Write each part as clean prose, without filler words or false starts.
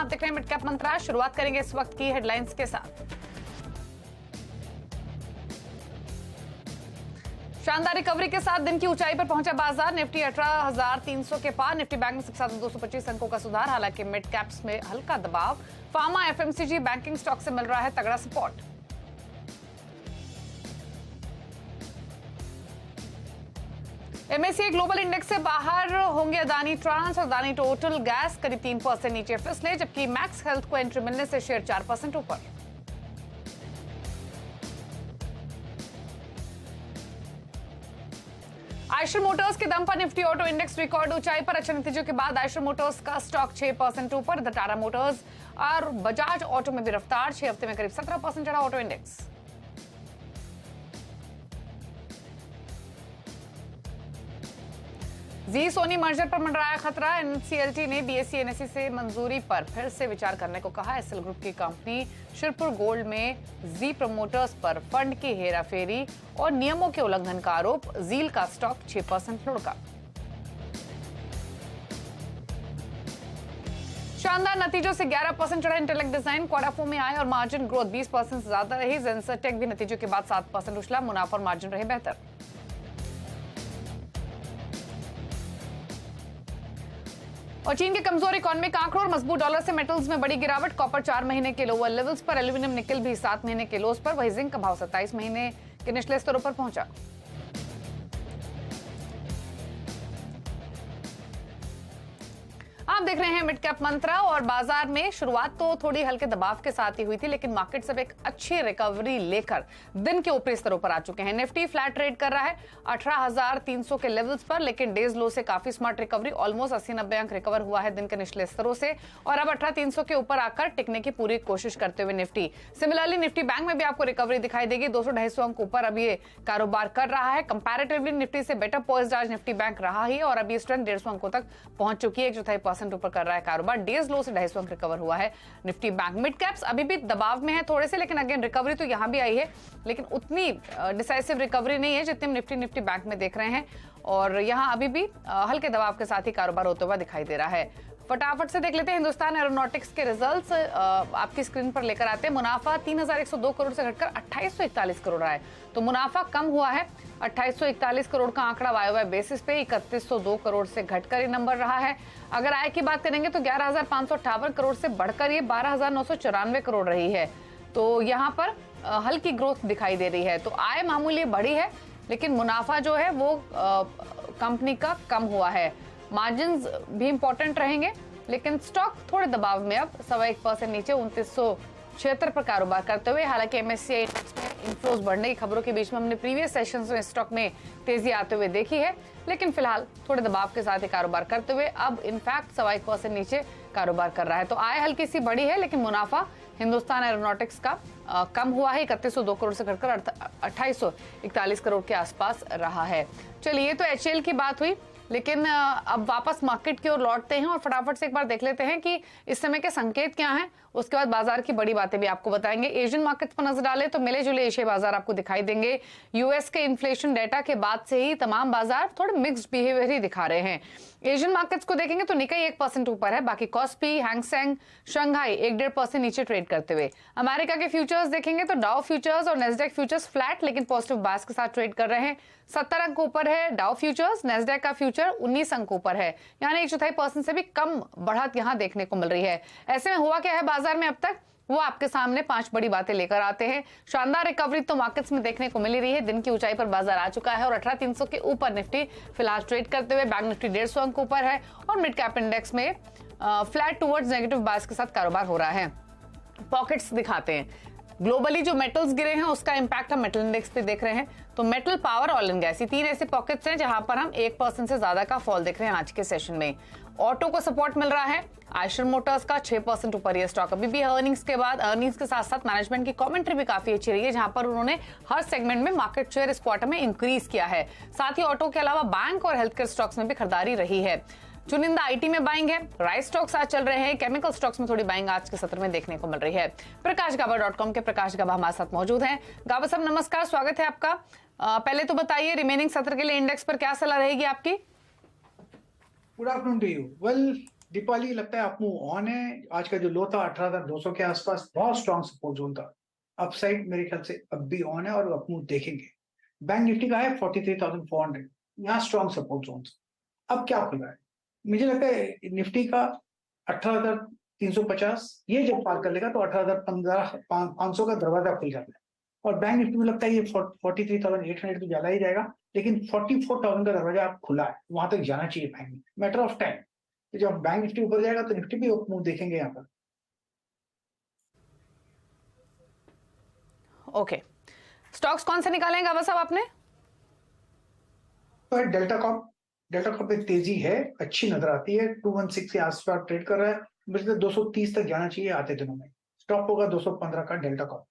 आप देख रहे हैं मिड कैप मंत्रा। शुरुआत करेंगे इस वक्त की हेडलाइंस के साथ। शानदार रिकवरी के साथ दिन की ऊंचाई पर पहुंचा बाजार। निफ्टी 18,300 के पार। निफ्टी बैंक में सबसे ज्यादा 225 अंकों का सुधार। हालांकि मिड कैप्स में हल्का दबाव। फार्मा, एफएमसीजी, बैंकिंग स्टॉक से मिल रहा है तगड़ा सपोर्ट। एमएससीआई ग्लोबल इंडेक्स से बाहर होंगे अदानी ट्रांस और अदानी टोटल गैस करीब 3% नीचे फिसले, जबकि मैक्स हेल्थ को एंट्री मिलने से शेयर 4% ऊपर। आयशर मोटर्स के दम पर निफ्टी ऑटो इंडेक्स रिकॉर्ड ऊंचाई पर। अच्छे नतीजों के बाद आयशर मोटर्स का स्टॉक 6% ऊपर। द टाटा मोटर्स और बजाज ऑटो में भी रफ्तार। 6 हफ्ते में करीब 17% चढ़ा ऑटो इंडेक्स। जी सोनी मर्जर पर मंडराया खतरा। एनसीएलटी ने बीएसई एनएसई से मंजूरी पर फिर से विचार करने को कहा। एसएल ग्रुप की कंपनी शिरपुर गोल्ड में जी प्रमोटर्स पर फंड की हेराफेरी और नियमों के उल्लंघन का आरोप। जील का स्टॉक 6% लुढ़का। शानदार नतीजों से 11% चढ़ा इंटेलेक्ट डिजाइन। क्वार्टर में आए और मार्जिन ग्रोथ 20% से ज्यादा रही। जेंसरटेक भी नतीजों के बाद 7% उछला। मुनाफा और मार्जिन रहे बेहतर। और चीन के कमजोर इकोनॉमिक आंकड़ों और मजबूत डॉलर से मेटल्स में बड़ी गिरावट। कॉपर 4 महीने के लोअर लेवल्स पर। एल्यूमिनियम निकल भी 7 महीने के लोस पर। वही जिंक का भाव 27 महीने के निचले स्तरों पर पहुंचा। आप देख रहे हैं मिड कैप मंत्रा। और बाजार में शुरुआत तो थोड़ी हल्के दबाव के साथ ही हुई थी, लेकिन मार्केट सब एक अच्छी रिकवरी लेकर दिन के ऊपरी स्तरों पर आ चुके हैं। निफ्टी फ्लैट ट्रेड कर रहा है 18,300 के लेवल्स पर, लेकिन डेज लो से काफी स्मार्ट रिकवरी। ऑलमोस्ट 80-90 अंक रिकवर हुआ है दिन के निचले स्तरों से और अब 18,300 के ऊपर आकर टिकने की पूरी कोशिश करते हुए निफ्टी। सिमिलरली निफ्टी बैंक में भी आपको रिकवरी दिखाई देगी। 200-250 अंक ऊपर अब ये कारोबार कर रहा है। कंपैरेटिवली निफ्टी से बेटर पोइज्ड आज निफ्टी बैंक रहा ही और अभी स्ट्रेंथ 150 अंकों तक पहुंच चुकी है। 1/4% ऊपर कर रहा है कारोबार। डेज लो से 250 अंक रिकवर हुआ है निफ्टी बैंक। मिड कैप्स अभी भी दबाव में है थोड़े से, लेकिन अगेन रिकवरी तो यहां भी आई है, लेकिन उतनी डिसाइसिव निफ्टी नहीं है जितनी निफ्टी बैंक में देख रहे हैं। और यहां अभी भी हल्के दबाव के साथ ही कारोबार होता हुआ दिखाई दे रहा है। फटाफट से देख लेते हैं हिंदुस्तान एरोनॉटिक्स के रिजल्ट्स। आपकी स्क्रीन पर लेकर आते हैं। मुनाफा 3,102 करोड़ से घटकर 2,841 करोड़ आए, तो मुनाफा कम हुआ है। 2,841 करोड़ का आंकड़ा वाई बेसिस पे 3,102 करोड़ से घटकर ये नंबर रहा है। अगर आय की बात करेंगे तो 11,558 करोड़ से बढ़कर ये 12,994 करोड़ रही है। तो यहाँ पर हल्की ग्रोथ दिखाई दे रही है। तो आय मामूली बढ़ी है, लेकिन मुनाफा जो है वो कंपनी का कम हुआ है। मार्जिन्स भी इंपॉर्टेंट रहेंगे, लेकिन स्टॉक थोड़े दबाव में अब 1.25% नीचे 2976 पर कारोबार करते हुए। हालांकि एमएससीआई इंडेक्स में इनफ्लोज बढ़ने की खबरों के बीच में हमने प्रीवियस सेशंस में स्टॉक में तेजी आते हुए देखी है, लेकिन फिलहाल थोड़े दबाव के साथ ही कारोबार करते हुए अब इनफैक्ट 1.25% नीचे कारोबार कर रहा है। तो आय हल्की सी बढ़ी है, लेकिन मुनाफा हिंदुस्तान एरोनॉटिक्स का कम हुआ है। 3,102 करोड़ से घटकर 2,841 करोड़ के आसपास रहा है। चलिए, तो एचएल की बात हुई, लेकिन अब वापस मार्केट की ओर लौटते हैं और फटाफट से एक बार देख लेते हैं कि इस समय के संकेत क्या हैं। उसके बाद बाजार की बड़ी बातें भी आपको बताएंगे। एशियन मार्केट्स पर नजर डालें तो मिले जुले एशियाई बाजार आपको दिखाई देंगे। यूएस के इन्फ्लेशन डेटा के बाद से ही तमाम बाजार थोड़े मिक्स्ड बिहेवियर ही दिखा रहे हैं। एशियन मार्केट्स को देखेंगे तो निकाई 1% ऊपर है, बाकी कॉस्पी, हैंगसेंग, शंघाई 1-1.5% नीचे ट्रेड करते हुए। अमेरिका के फ्यूचर्स देखेंगे तो डाउ फ्यूचर्स और नेस्डैक फ्यूचर्स फ्लैट लेकिन पॉजिटिव बायस के साथ ट्रेड कर रहे हैं। 70 अंक ऊपर है डाउ फ्यूचर्स। नेस्डैक का फ्यूचर 19 अंक ऊपर है, यानी 1/4% से भी कम बढ़त यहां देखने को मिल रही है। ऐसे में हुआ क्या है बाजार में अब तक, वो आपके सामने 5 बड़ी बातें लेकर आते हैं। शानदार रिकवरी तो मार्केट्स में देखने को मिल रही है। दिन की ऊंचाई पर बाजार आ चुका है और 18,300 के ऊपर निफ्टी फिलहाल ट्रेड करते हुए। बैंक निफ्टी 150 अंक ऊपर है और मिड कैप इंडेक्स में फ्लैट टुवर्ड्स नेगेटिव बायस के साथ कारोबार हो रहा है। पॉकेट्स दिखाते हैं। ग्लोबली जो मेटल्स गिरे हैं उसका इंपैक्ट हम मेटल इंडेक्स पे देख रहे हैं। तो metal, power, oil and gas, ये 3 ऐसे पॉकेट्स हैं जहां पर हम 1% से ज्यादा का फॉल देख रहे हैं आज के सेशन में। ऑटो को सपोर्ट मिल रहा है। आयशर मोटर्स का 6% ऊपर ये स्टॉक अभी भी अर्निंग्स के बाद। अर्निंग्स के साथ साथ मैनेजमेंट की कमेंट्री भी काफी अच्छी रही है, जहां पर उन्होंने हर सेगमेंट में मार्केट शेयर इस क्वार्टर में इंक्रीज किया है। साथ ही ऑटो के अलावा बैंक और हेल्थ केयर स्टॉक्स में भी खरीदारी रही है। चुनिंदा आईटी में बाइंग है। राइस स्टॉक्स आज चल रहे हैं। केमिकल स्टॉक्स में थोड़ी बाइंग आज के सत्र में देखने को मिल रही है। प्रकाशगाबा.com के प्रकाश गाबा हमारे साथ मौजूद हैं। गाबा साहब नमस्कार, स्वागत है आपका। पहले तो बताइए रिमेनिंग सत्र के लिए इंडेक्स पर क्या सलाह रहेगी आपकी? Good afternoon to you. Well, Deepawali लगता है अप मूव ऑन है। आज का जो लो था 18,200 के आसपास, बहुत स्ट्रॉन्ग सपोर्ट जोन था। अपसाइड मेरे ख्याल से अब भी ऑन है और अप मूव देखेंगे। बैंक निफ्टी का है 43,400, यहाँ स्ट्रॉन्ग सपोर्ट जोन। अब क्या खुला है? मुझे लगता है निफ्टी का 18,350 ये जब पार कर लेगा तो 18,500 का दरवाजा खुल जाता है। और बैंक निफ्टी में लगता है ये 43,800 तो ज्यादा ही जाएगा, लेकिन 44,000 का दरवाजा आप खुला है, वहां तक जाना चाहिए बैंक में, मैटर ऑफ टाइम। तो जब बैंक निफ्टी ऊपर जाएगा तो निफ्टी भी मुंह देखेंगे यहाँ पर। ओके, स्टॉक्स कौन से निकालेंगे गाबा साहब आपने? तो डेल्टा कॉप, डेल्टा कॉप एक तेजी है, अच्छी नजर आती है, 216 के आसपास ट्रेड कर रहा है, मुझे 230 तक जाना चाहिए आते दिनों में। स्टॉप होगा 215 का डेल्टा कॉप।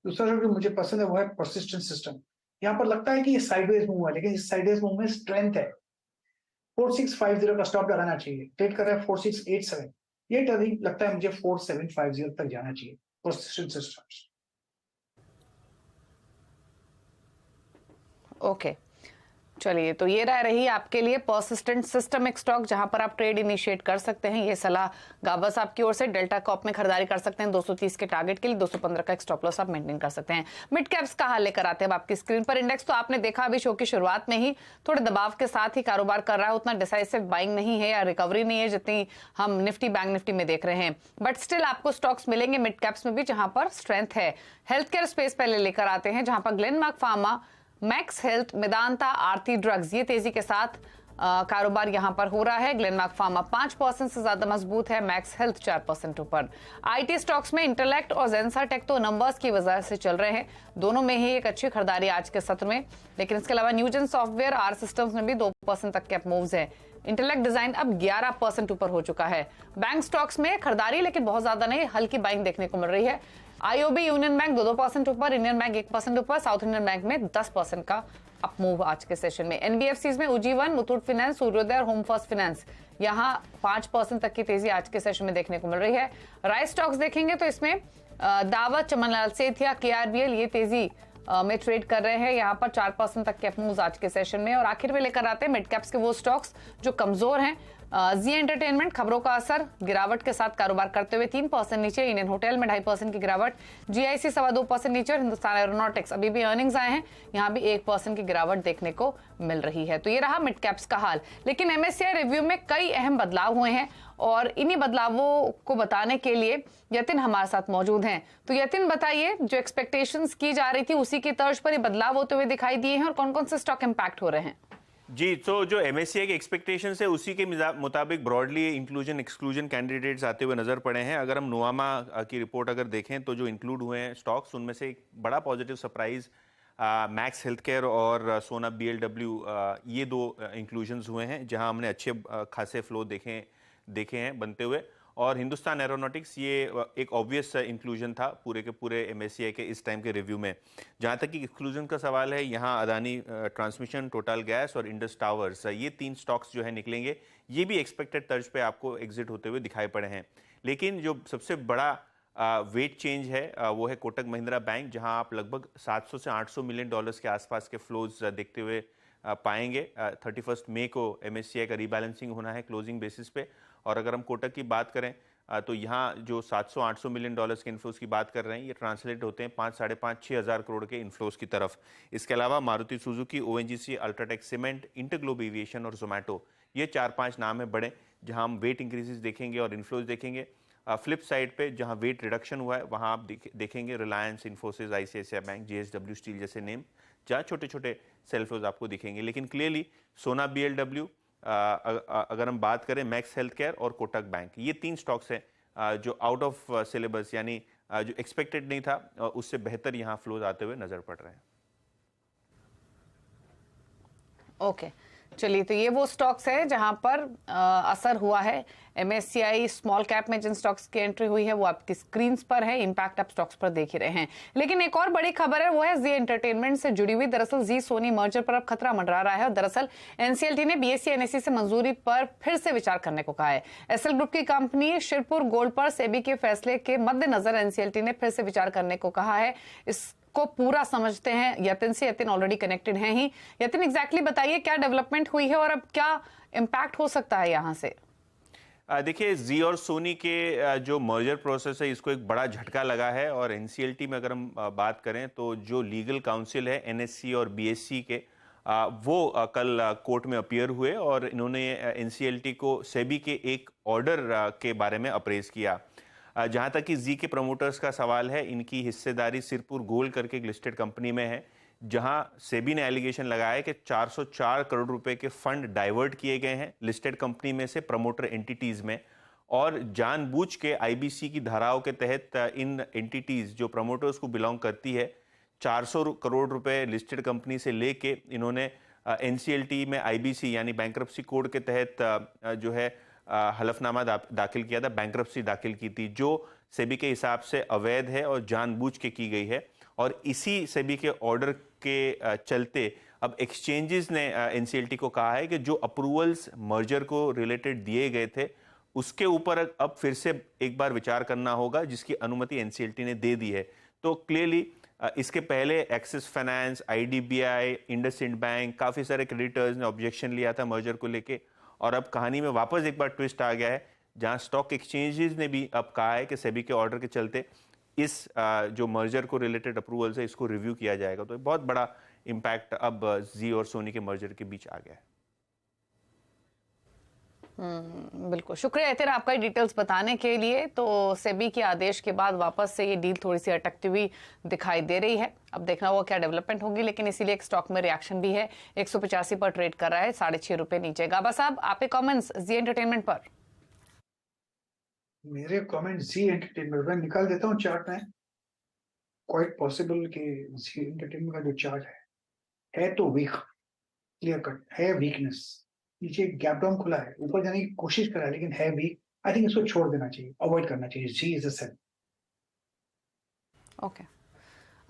दूसरा जो मुझे पसंद है वो है परसिस्टेंट सिस्टम। यहाँ पर लगता है कि ये साइडवेज मूव है, लेकिन इस साइडवेज मूव में स्ट्रेंथ है। 4650 का स्टॉप लगाना चाहिए। ट्रेड कर रहा है 4687, ये टर्निंग लगता है मुझे 4750 तक जाना चाहिए परसिस्टेंट सिस्टम्स। ओके, चलिए, तो ये रही आपके लिए परसिस्टेंट सिस्टमिक स्टॉक, जहां पर आप ट्रेड इनिशिएट कर सकते हैं। ये सलाह गाबा साहब की ओर से। डेल्टा कॉप में खरीदारी कर सकते हैं 230 के टारगेट के लिए, 215 का एक स्टॉप लॉस आप मेंटेन कर सकते हैं। मिड कैप्स का हाल लेकर आते हैं आपकी स्क्रीन पर। इंडेक्स तो आपने देखा अभी शो की शुरुआत में ही थोड़े दबाव के साथ ही कारोबार कर रहा है, उतना डिसाइसिव बाइंग नहीं है या रिकवरी नहीं है जितनी हम निफ्टी बैंक निफ्टी में देख रहे हैं। बट स्टिल आपको स्टॉक्स मिलेंगे मिड कैप्स में भी जहां पर स्ट्रेंथ है। हेल्थ केयर स्पेस पहले लेकर आते हैं, जहां पर Glenmark pharma, Max health, Medanta, Aarti drugs, ये तेजी के साथ कारोबार यहां पर हो रहा है। ग्लेनमार्क फार्मा 5% से ज्यादा मजबूत है, मैक्स हेल्थ 4% ऊपर। आईटी स्टॉक्स में इंटेलेक्ट और जेंसा टेक तो नंबर्स की वजह से चल रहे हैं, दोनों में ही एक अच्छी खरीदारी आज के सत्र में। लेकिन इसके अलावा न्यूजन सॉफ्टवेयर, आर सिस्टम्स में भी 2% तक के अप मूव्स हैं। इंटेलेक्ट डिजाइन अब 11% ऊपर हो चुका है। बैंक स्टॉक्स में खरीदारी लेकिन बहुत ज्यादा नहीं, हल्की बाइंग देखने को मिल रही है। आईओबी, यूनियन बैंक 2% ऊपर, इंडियन बैंक 1% ऊपर, साउथ इंडियन बैंक में 10% का अप मूव आज के सेशन में। एनबीएफसीज में उज्जीवन, मुथूट फाइनेंस, सूर्योदय और होम फर्स्ट फाइनेंस, यहां 5% तक की तेजी आज के सेशन में देखने को मिल रही है। राइस स्टॉक्स देखेंगे तो इसमें दावत, चमनलाल सेठिया, केआरबीएल ये तेजी में ट्रेड कर रहे हैं, यहां पर 4% तक के अप मूव्स आज के सेशन में। और आखिर में लेकर आते हैं मिड कैप्स के वो स्टॉक्स जो कमजोर हैं। जी एंटरटेनमेंट, खबरों का असर, गिरावट के साथ कारोबार करते हुए 3% नीचे। इंडियन होटल में 2.5% की गिरावट, जीआईसी 2.25% नीचे। और हिंदुस्तान एरोनॉटिक्स, अभी भी अर्निंग्स आए हैं, यहाँ भी 1% की गिरावट देखने को मिल रही है। तो ये रहा मिड कैप्स का हाल। लेकिन एमएससीआई रिव्यू में कई अहम बदलाव हुए हैं और इन्हीं बदलावों को बताने के लिए यतिन हमारे साथ मौजूद हैं। तो यतिन बताइए, जो एक्सपेक्टेशंस की जा रही थी उसी की तर्ज पर ये बदलाव होते हुए दिखाई दिए हैं और कौन कौन से स्टॉक इंपैक्ट हो रहे हैं? जी, तो जो एमएससीआई के एक्सपेक्टेशन है उसी के मुताबिक ब्रॉडली इंक्लूजन एक्सक्लूजन कैंडिडेट्स आते हुए नजर पड़े हैं। अगर हम नोवामा की रिपोर्ट अगर देखें तो जो इंक्लूड हुए हैं स्टॉक्स, उनमें से एक बड़ा positive surprise max health care और सोना बीएलडब्ल्यू, ये दो इंक्लूजन्स हुए हैं जहां हमने अच्छे खासे फ्लो देखे हैं बनते हुए। और हिंदुस्तान एरोनॉटिक्स ये एक ऑब्वियस इंक्लूजन था पूरे के पूरे एमएससीआई के इस टाइम के रिव्यू में। जहाँ तक कि एक्सक्लूजन का सवाल है, यहाँ अदानी ट्रांसमिशन, टोटल गैस और इंडस टावर्स, ये 3 स्टॉक्स जो है निकलेंगे। ये भी एक्सपेक्टेड तर्ज पे आपको एग्जिट होते हुए दिखाई पड़े हैं। लेकिन जो सबसे बड़ा वेट चेंज है वो है कोटक महिंद्रा बैंक, जहाँ आप लगभग 700 से 800 मिलियन डॉलर्स के आसपास के फ्लोज देखते हुए पाएंगे। 31 मई को एमएससीआई का रीबैलेंसिंग होना है क्लोजिंग बेसिस पे। और अगर हम कोटक की बात करें तो यहाँ जो 700-800 मिलियन डॉलर्स के इन्फ्लोज की बात कर रहे हैं, ये ट्रांसलेट होते हैं 5-5.5-6 हज़ार करोड़ के इन्फ्लोज की तरफ। इसके अलावा Maruti Suzuki, ONGC, UltraTech cement, InterGlobe aviation और जोमेटो, ये 4-5 नाम है बड़े जहां हम वेट इंक्रीजेस देखेंगे और इन्फ्लोज देखेंगे। फ्लिप साइड पे जहां वेट रिडक्शन हुआ है वहां आप देखेंगे Reliance, Infosys, ICICI bank, JSW steel जैसे नेम, जहाँ छोटे छोटे सेल फ्लोज आपको दिखेंगे। लेकिन क्लियरली सोना बीएलडब्ल्यू, अगर हम बात करें मैक्स हेल्थ केयर और कोटक बैंक, ये 3 स्टॉक्स हैं जो आउट ऑफ सिलेबस यानी जो एक्सपेक्टेड नहीं था उससे बेहतर यहाँ फ्लोज आते हुए नजर पड़ रहे हैं। ओके, चलिए, तो ये वो स्टॉक्स है जहां पर असर हुआ है। एमएससीआई स्मॉल कैप में जिन स्टॉक्स की एंट्री हुई है वो आपकी स्क्रीन पर है, इंपैक्ट आप स्टॉक्स पर देख ही रहे हैं। लेकिन एक और बड़ी खबर है, वो है जी एंटरटेनमेंट से जुड़ी हुई। दरअसल जी सोनी मर्जर पर अब खतरा मंडरा रहा है और दरअसल एनसीएलटी ने बीएसई एनएसई से मंजूरी पर फिर से विचार करने को कहा है। एसएल ग्रुप की कंपनी शिरपुर गोल्ड पर सेबी के फैसले के मद्देनजर एनसीएलटी ने फिर से विचार करने को कहा है। को पूरा समझते हैं यतिन से। यतिन ऑलरेडी कनेक्टेड हैं ही। यतिन, एग्जैक्टली बताइए क्या डेवलपमेंट हुई है और अब क्या इंपैक्ट हो सकता है यहां से? देखिए जी और सोनी के जो मर्जर प्रोसेस है इसको एक बड़ा झटका लगा है और एनसीएलटी में अगर हम बात करें तो जो लीगल काउंसिल है एनएससी और बीएससी के वो कल कोर्ट में अपीयर हुए और इन्होंने एनसीएलटी को सेबी के एक ऑर्डर के बारे में अप्रेज किया। जहां तक कि जी के प्रमोटर्स का सवाल है, इनकी हिस्सेदारी सिरपुर गोल्ड करके एक लिस्टेड कंपनी में है, जहां सेबी ने एलिगेशन लगाया है कि 404 करोड़ रुपए के फंड डाइवर्ट किए गए हैं लिस्टेड कंपनी में से प्रमोटर एंटिटीज में, और जानबूझ के आईबीसी की धाराओं के तहत इन एंटिटीज जो प्रमोटर्स को बिलोंग करती है 400 करोड़ रुपए लिस्टेड कंपनी से लेके इन्होंने एनसीएलटी में आईबीसी यानी बैंक्रप्सी कोड के तहत जो है हलफनामा दाखिल किया था, बैंक्रप्सी दाखिल की थी, जो सेबी के हिसाब से अवैध है और जानबूझ के की गई है। और इसी सेबी के ऑर्डर के चलते अब एक्सचेंजेस ने एनसीएलटी को कहा है कि जो अप्रूवल्स मर्जर को रिलेटेड दिए गए थे उसके ऊपर अब फिर से एक बार विचार करना होगा, जिसकी अनुमति एनसीएलटी ने दे दी है। तो क्लियरली इसके पहले axis finance, IDBI, IndusInd bank, काफ़ी सारे क्रेडिटर्स ने ऑब्जेक्शन लिया था मर्जर को लेके, और अब कहानी में वापस एक बार ट्विस्ट आ गया है जहां स्टॉक एक्सचेंजेस ने भी अब कहा है कि सेबी के ऑर्डर के चलते इस जो मर्जर को रिलेटेड अप्रूवल्स है इसको रिव्यू किया जाएगा। तो बहुत बड़ा इम्पैक्ट अब जी और सोनी के मर्जर के बीच आ गया है। बिल्कुल, शुक्रिया तेरा आपका डिटेल्स बताने के लिए। तो सेबी के आदेश के बाद वापस से ये डील थोड़ी सी अटकती हुई दिखाई दे रही है। अब देखना होगा क्या डेवलपमेंट होगी, लेकिन इसीलिए एक स्टॉक में रिएक्शन भी है। 185 पर ट्रेड कर रहा है, 6.5 रुपए नीचे। गाबा साहब, आपके कमेंट्स जी एंटरटेनमेंट पर? मेरे कमेंट जी एंटरटेनमेंट में निकाल देता हूँ चार्ट में। क्वाइट पॉसिबल कि जी एंटरटेनमेंट का जो चार्ट है तो वीक, क्लियर कट है, वीकनेस। नीचे गैप डाउन खुला है, ऊपर जाने की कोशिश कर रहा है लेकिन है वीक। आई थिंक इसको छोड़ देना चाहिए, अवॉइड करना चाहिए। जी is a sale. Okay,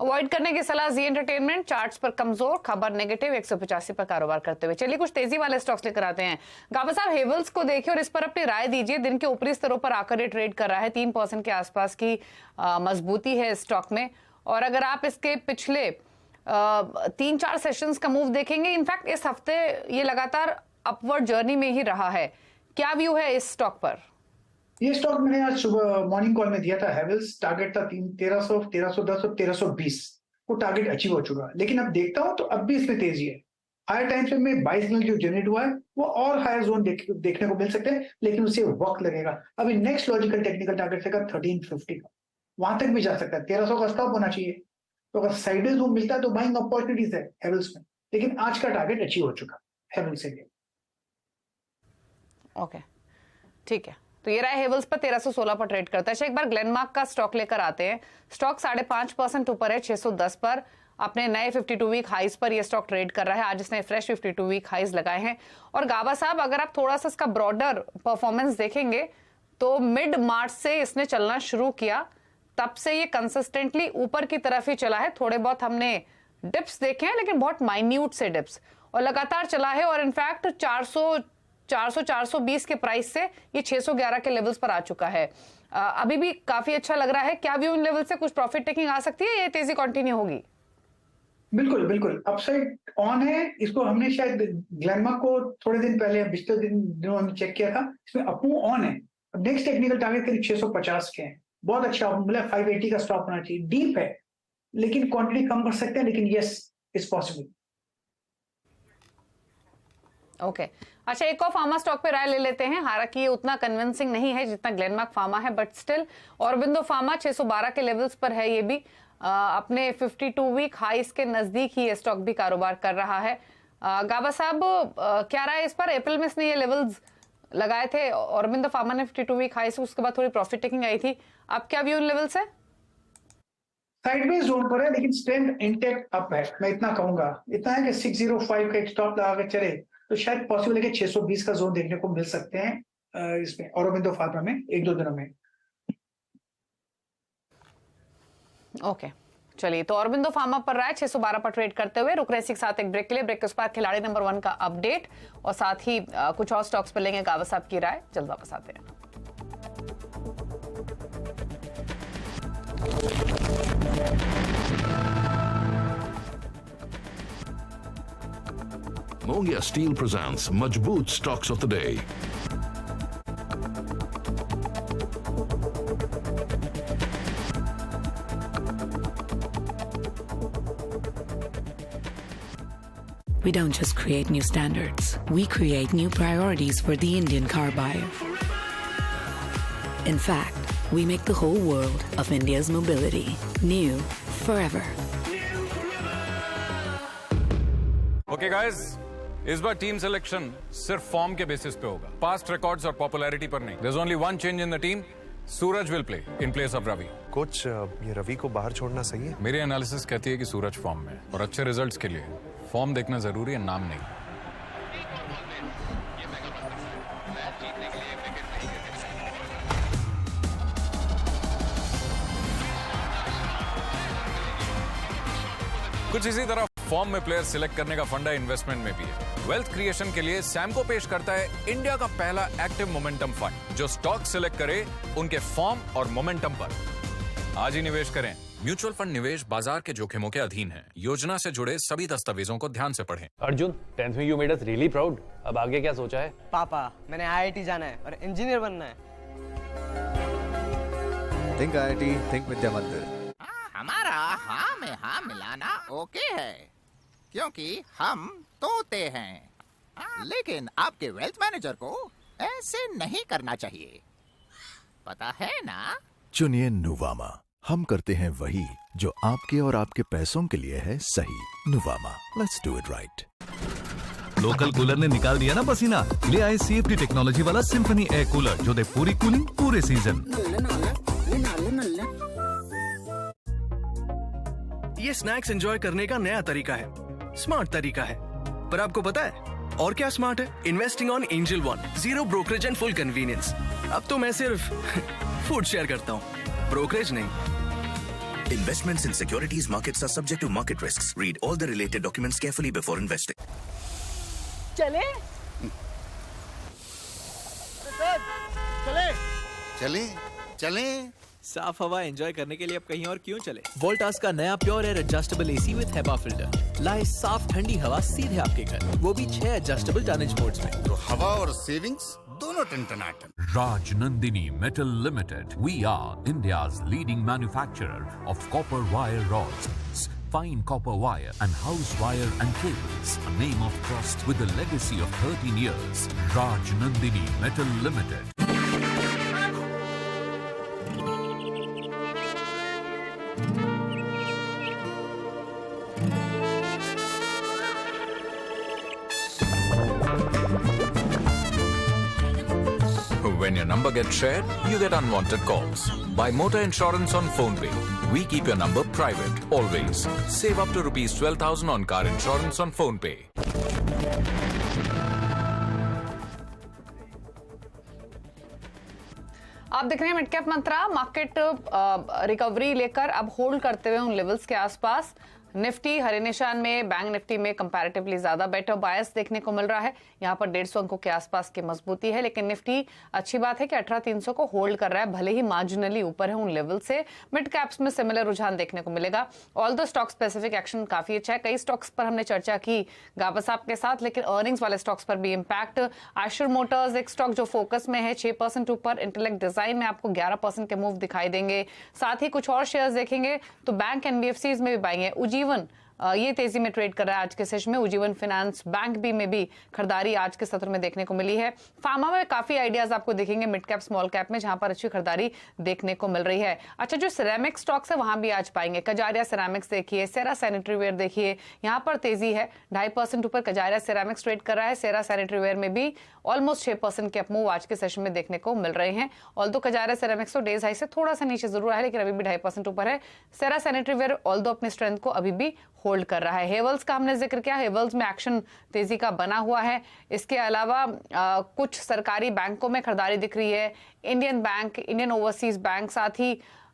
avoid करने की सलाह जी एंटरटेनमेंट। चार्ट्स पर कमजोर, खबर नेगेटिव, 185 पर कारोबार करते हुए। चलिए कुछ तेजी वाले स्टॉक्स लेकर आते हैं। गाबा साहब, हेवल्स को देखिए और इस पर अपनी राय दीजिए। दिन के ऊपरी स्तरों पर आकर ये ट्रेड कर रहा है, 3% के आसपास की मजबूती है स्टॉक में। और अगर आप इसके पिछले 3-4 सेशंस का मूव देखेंगे, इनफैक्ट इस हफ्ते ये लगातार अपवर्ड जर्नी में ही रहा है। क्या व्यू है इस स्टॉक पर? ये स्टॉक मैंने आज सुबह मॉर्निंग कॉल में दिया था। हेवल्स टारगेट था 1300, 1310 और 1320। वो टारगेट अचीव हो चुका, लेकिन अब देखता हूं तो अब भी इसमें तेजी है। हायर टाइम फ्रेम में 22 मिनट जो जनरेट हुआ है वो और हायर जोन देखने को मिल सकते हैं, लेकिन उसे वक्त लगेगा। अभी नेक्स्ट लॉजिकल टेक्निकल टारगेट रहेगा 1350 का, वहां तक भी जा सकता है। 1300 का स्टॉप होना चाहिए। तो अगर साइडवेज मूव मिलता है तो बाइंग अपॉर्चुनिटीज है हेवल्स में, लेकिन आज का टारगेट अचीव हो चुका हेवल्स से। ओके, ठीक है। तो ये रहा हेवल्स पर 1316 पर ट्रेड करता है। अच्छा, एक बार ग्लेनमार्क का स्टॉक लेकर आते हैं। स्टॉक 5.5% ऊपर है, 610 पर। अपने नए 52 वीक हाइज पर ये स्टॉक ट्रेड कर रहा है। आज इसने फ्रेश 52 वीक हाइज लगाए हैं। और गाबा साहब, अगर आप थोड़ा सा इसका ब्रॉडर परफॉर्मेंस देखेंगे तो मिड मार्च से इसने चलना शुरू किया, तब से ये कंसिस्टेंटली ऊपर की तरफ ही चला है। थोड़े बहुत हमने डिप्स देखे हैं, लेकिन बहुत माइन्यूट से डिप्स, और लगातार चला है। और इनफैक्ट 420 के प्राइस से ये 611 के लेवल्स पर आ चुका है। अभी भी काफी अच्छा लग रहा है। क्या व्यू इन लेवल से कुछ प्रॉफिट टेकिंग आ सकती है, ये तेजी कंटिन्यू होगी? बिल्कुल बिल्कुल, अपसाइड ऑन है। इसको हमने शायद ग्लेनमार्क को थोड़े दिन पहले, पिछले दिनों हमने चेक किया था, इसमें अपमूव ऑन है। नेक्स्ट टेक्निकल टारगेट करीब 650 के हैं। बहुत अच्छा, मतलब 580 का स्टॉप होना चाहिए। डीप है, लेकिन क्वांटिटी कम कर सकते हैं, लेकिन यस इज पॉसिबल। ओके, अच्छा, एक और फार्मा स्टॉक पे राय ले लेते हैं। हालांकि ये उतना कन्विंसिंग नहीं है जितना ग्लेनमार्क फार्मा है, बट स्टिल औरबिंदो फार्मा 612 के लेवल्स पर है। ये भी अपने 52 वीक हाइस के नजदीक ही ये स्टॉक भी कारोबार कर रहा है। गाबा साहब, क्या राय इस पर? अप्रैल में इसने ये लेवल्स लगाए थे औरबिंदो फार्मा ने 52 वीक हाइस, उसके बाद थोड़ी प्रॉफिट टेकिंग आई थी। अब क्या व्यू इन लेवल से? साइडवेज जोन पर है, लेकिन स्ट्रेंथ इंटेक्ट अप है। मैं इतना कहूंगा, इतना है कि 605 का एक स्टॉप लगा के चले तो शायद पॉसिबल है कि 620 का जोन देखने को मिल सकते हैं इसमें औरबिंदो फार्मा में 1-2 दिनों में। ओके, चलिए, तो औरबिंदो फार्मा पर राय 612 पर ट्रेड करते हुए। रुक रहे इसी के साथ एक ब्रेक के लिए। ब्रेक के उस पर खिलाड़ी नंबर 1 का अपडेट और साथ ही कुछ और स्टॉक्स पर लेंगे गाबा साहब की राय। जल्द वापस आते हैं। Mongia Steel presents Majboot Stocks of the Day. We don't just create new standards, we create new priorities for the Indian car buyer. In fact, we make the whole world of India's mobility new forever. Okay guys, इस बार team selection सिर्फ form के basis पे होगा, past records और popularity पर नहीं. There's only one change in the team. Suraj will play in place of Ravi. Coach, ये रवि को बाहर छोड़ना सही है? मेरी एनालिसिस कहती है कि सूरज फॉर्म में है और अच्छे रिजल्ट्स के लिए फॉर्म देखना जरूरी है, नाम नहीं. कुछ इसी तरह फॉर्म में प्लेयर सिलेक्ट करने का फंडा इन्वेस्टमेंट में भी है. वेल्थ क्रिएशन के लिए सैमको पेश करता है इंडिया का पहला एक्टिव मोमेंटम फंड जो स्टॉक सिलेक्ट करे उनके फॉर्म और मोमेंटम पर. आज ही निवेश करें. म्यूचुअल फंड निवेश बाजार के जोखिमों के अधीन है. योजना से जुड़े सभी दस्तावेजों को ध्यान से पढ़ें. अर्जुन, 10th में you made us really proud. अब आगे क्या सोचा है? पापा, मैंने IIT जाना है और इंजीनियर बनना है. थिंक IIT, थिंक विद्या मंदिर. हमारा हाँ में हाँ मिलाना ओके है क्योंकि हम तोते हैं, लेकिन आपके वेल्थ मैनेजर को ऐसे नहीं करना चाहिए, पता है ना? चुनिए नुवामा. हम करते हैं वही जो आपके और आपके पैसों के लिए है सही. Nuvama, let's do it right. Local cooler ने निकाल दिया ना पसीना. ले आए CFD टेक्नोलॉजी वाला सिंफनी एयर कूलर जो दे पूरी कूलिंग पूरे सीजन. ये स्नैक्स एंजॉय करने का नया तरीका है, स्मार्ट तरीका है. पर आपको पता है और क्या स्मार्ट है? Investing on angel one, zero brokerage and full convenience. अब तो मैं सिर्फ फूड शेयर करता हूँ, ब्रोकरेज नहीं. Investments in securities markets are subject to market risks. Read all the related documents carefully before investing. चले? चले चले. साफ हवा एंजॉय करने के लिए अब कहीं और क्यों चले? वोल्टास का नया pure air adjustable AC with HEPA filter लाए साफ ठंडी हवा सीधे आपके घर, वो भी 6 एडजस्टेबल टनेज मोड्स में. तो हवा और सेविंग्स दोनों टन-टनाटन. Rajnandini Metal Limited. We are India's leading manufacturer of copper wire rods, fine copper wire and house wire and cables. A name of trust with a legacy of 13 years. Rajnandini Metal Limited. When your number gets shared, you get unwanted calls. Buy motor insurance on PhonePe. We keep your number private, always. Save up to rupees 12,000 on car insurance on PhonePe. आप देख रहे हैं mid cap मंत्रा. Market recovery लेकर अब hold करते हुए उन levels के आसपास. निफ्टी हरे निशान में, बैंक निफ्टी में कंपैरेटिवली ज्यादा बेटर बायस देखने को मिल रहा है. यहां पर 150 अंकों के आसपास की मजबूती है, लेकिन निफ्टी अच्छी बात है कि 18,300 को होल्ड कर रहा है, भले ही मार्जिनली ऊपर है उन लेवल से. मिड कैप्स में सिमिलर रुझान देखने को मिलेगा. All the stock specific action काफी अच्छा है. कई स्टॉक्स पर हमने चर्चा की गाबा साहब के साथ, लेकिन अर्निंग्स वाले स्टॉक्स पर भी इंपैक्ट. आशुर मोटर्स एक स्टॉक जो फोकस में है, 6% ऊपर. इंटेलेक्ट डिजाइन में आपको 11% के मूव दिखाई देंगे. साथ ही कुछ और शेयर्स देखेंगे तो बैंक NBFCs में भी बाइंग है. उजीवन ये तेजी में ट्रेड कर रहा है आज के सेशन में. उजीवन फाइनेंस बैंक भी में भी खरीदारी आज के सत्र में देखने को मिली है. फार्मा में काफी आइडियाज आपको दिखेंगे मिड कैप स्मॉल कैप में, जहां पर अच्छी खरीदारी देखने को मिल रही है. अच्छा, जो सिरेमिक स्टॉक्स है वहां भी आज पाएंगे. कजारिया सिरेमिक्स देखिए, सेरा सैनिटरी वेयर देखिए, यहां पर तेजी है. 2.5% ऊपर कजारिया सिरेमिक्स ट्रेड कर रहा है. सेरा सैनिटरी वेयर में भी ऑलमोस्ट 6% के अपमूव आज के सेशन में देखने को मिल रहे हैं. ऑल्दो कजारिया सिरेमिक्स तो डेज हाई से थोड़ा सा नीचे जरूर है, लेकिन अभी भी 2.5% ऊपर है. सेरा सैनिटरी वेयर ऑल्दो अपनी स्ट्रेंथ को अभी भी होल्ड कर रहा है. हेवल्स का हमने जिक्र किया, हेवल्स में एक्शन तेजी का बना हुआ है. इसके अलावा कुछ सरकारी बैंकों में खरीदारी दिख रही है. Indian bank, Indian overseas bank, साथ ही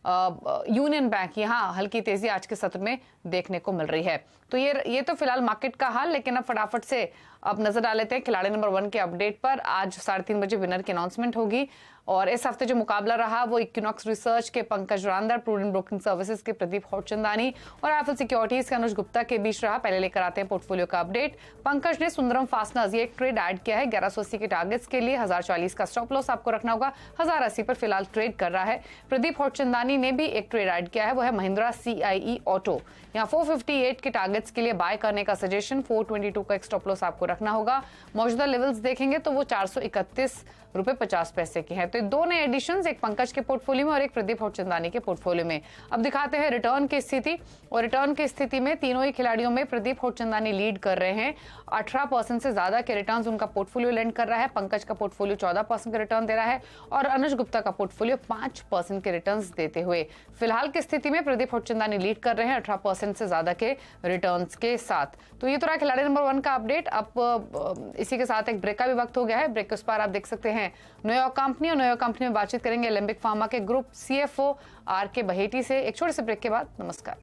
यूनियन बैंक, यहाँ हल्की तेजी आज के सत्र में देखने को मिल रही है. तो ये तो फिलहाल मार्केट का हाल. लेकिन अब फटाफट से अब नजर डाल लेते हैं खिलाड़ी नंबर 1 के अपडेट पर। आज 3:30 बजे विनर की अनाउंसमेंट होगी और इस हफ्ते जो मुकाबला रहा वो इक्विनॉक्स रिसर्च के पंकज रांदर, प्रूडेंट ब्रोकिंग सर्विसेज के प्रदीप होटचंदानी और एफएल सिक्योरिटीज के अनुज गुप्ता के बीच रहा। पहले लेकर आते हैं पोर्टफोलियो का अपडेट। पंकज ने सुंदरम फास्टनर्स ये एक ट्रेड ऐड किया है 1180 के टारगेट्स के लिए। 1040 का स्टॉप लॉस आपको रखना होगा। 1080 पर फिलहाल ट्रेड कर रहा है। प्रदीप होटचंदानी ने भी एक ट्रेड ऐड किया है, वो है महिंद्रा CIE ऑटो। यहाँ 458 के टारगेट्स के लिए बाय करने का सजेशन। 422 का एक स्टॉप लॉस आपको रखना होगा। मौजूदा लेवल्स देखेंगे तो वो 431 रुपए 50 पैसे की है। तो दो नए एडिशंस, एक पंकज के पोर्टफोलियो में और एक प्रदीप होटचंदानी के पोर्टफोलियो में। अब दिखाते हैं रिटर्न की स्थिति। और रिटर्न की स्थिति में तीनों ही खिलाड़ियों में प्रदीप होटचंदानी लीड कर रहे हैं। 18% से ज्यादा के रिटर्न्स उनका पोर्टफोलियो लैंड कर रहा है। पंकज का पोर्टफोलियो 14% के रिटर्न दे रहा है और अनुज गुप्ता का पोर्टफोलियो 5% के रिटर्न्स देते हुए फिलहाल की स्थिति में प्रदीप होटचंदानी लीड कर रहे हैं 18% से ज्यादा के रिटर्न्स के साथ। तो ये तो रहा खिलाड़ी नंबर 1 का अपडेट। अब इसी के साथ एक ब्रेक का भी वक्त हो गया है। ब्रेक के उस पार आप देख सकते हैं न्यूयॉर्क कंपनी, और न्यूयॉर्क कंपनी में बातचीत करेंगे एलेंबिक फार्मा के ग्रुप CFO RK बहेटी से। एक छोटे से ब्रेक के बाद नमस्कार।